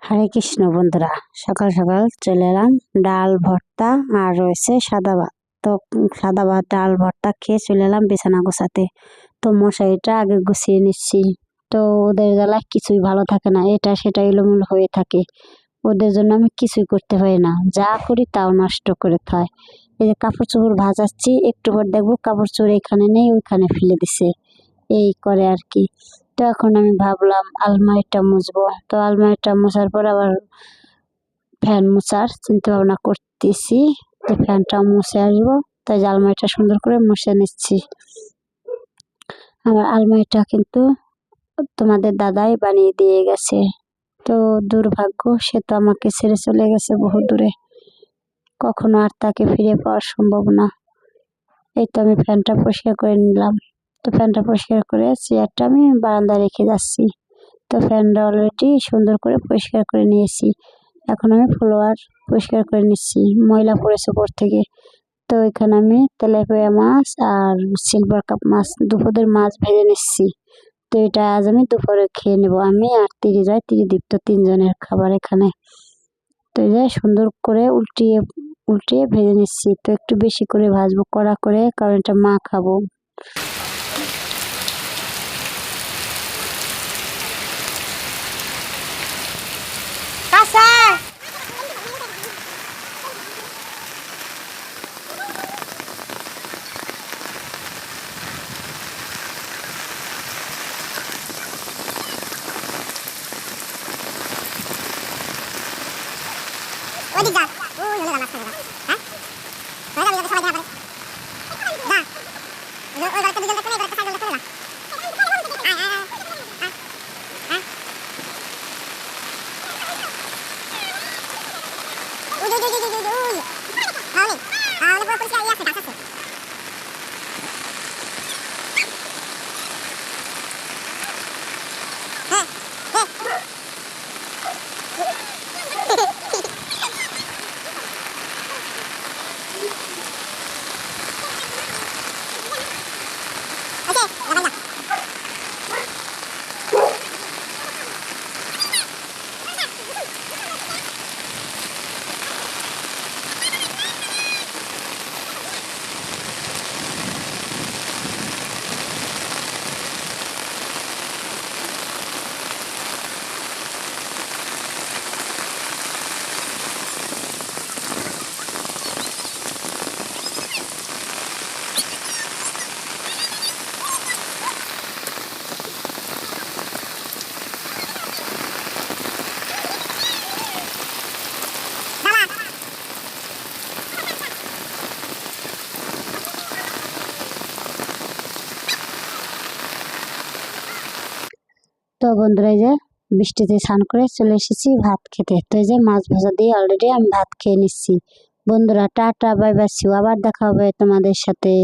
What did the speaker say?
হরে কৃষ্ণ বন্ধুরা, সকাল সকাল চলে এলাম। ডাল ভর্তা আর রয়েছে সাদা ভাত। তো সাদা ভাত ডাল ভর্তা খেয়ে চলে এলাম বিছানা গোছাতে। তো মশারিটা আগে গুছিয়ে নিচ্ছি। তো ওদের জ্বালায় কিছুই ভালো থাকে না, এটা সেটা এলোমেলো হয়ে থাকে। ওদের জন্য আমি কিছুই করতে পারি না, যা করি তাও নষ্ট করে খায়। এই যে কাপড় চোপড় ভাজাচ্ছি, একটু পর দেখবো কাপড় চোপড় এখানে নেই, ওইখানে ফেলে দিছে, এই করে আর কি। তো এখন আমি ভাবলাম আলমারিটা মুছবো। তো আলমারিটা মোছার পর আবার ফ্যান মোছার চিন্তা ভাবনা করতেছি, তো ফ্যানটা মুছে আসবো। তাই যে আলমারিটা সুন্দর করে মুছে নিচ্ছি। আমার আলমারিটা কিন্তু তোমাদের দাদাই বানিয়ে দিয়ে গেছে। তো দুর্ভাগ্য, সে তো আমাকে ছেড়ে চলে গেছে বহু দূরে, কখনো আর তাকে ফিরে পাওয়া সম্ভব না। এই তো আমি ফ্যানটা পরিষ্কার করে নিলাম। তো ফ্যানটা পরিষ্কার করে চেয়ারটা আমি বারান্দায় রেখে যাচ্ছি। তো ফ্যানটা অলরেডি সুন্দর করে পরিষ্কার করে নিয়েছি। এখন আমি ফ্লোর পরিষ্কার করে নিচ্ছি, ময়লা পড়েছে উপর থেকে। তো এখানে আমি তেলাপিয়া মাছ আর সিলভার কাপ মাছ, দুপুরের মাছ ভেজে নিচ্ছি। তো এটা আজ আমি দুপুরে খেয়ে নেবো, আমি আর ত্রিদীপ্ত, তিনজনের খাবার এখানে। তো এই যে সুন্দর করে উল্টিয়ে উল্টিয়ে ভেজে নিচ্ছি। তো একটু বেশি করে ভাজবো, কড়া করে, কারণ এটা মা খাবো। তো বন্ধুরা, এই যে বৃষ্টিতে স্নান করে চলে এসেছি ভাত খেতে। তো এই যে মাছ ভাজা দিয়ে অলরেডি আমি ভাত খেয়ে নিচ্ছি। বন্ধুরা টাটা, বাই বাই, আবার দেখা হবে তোমাদের সাথে।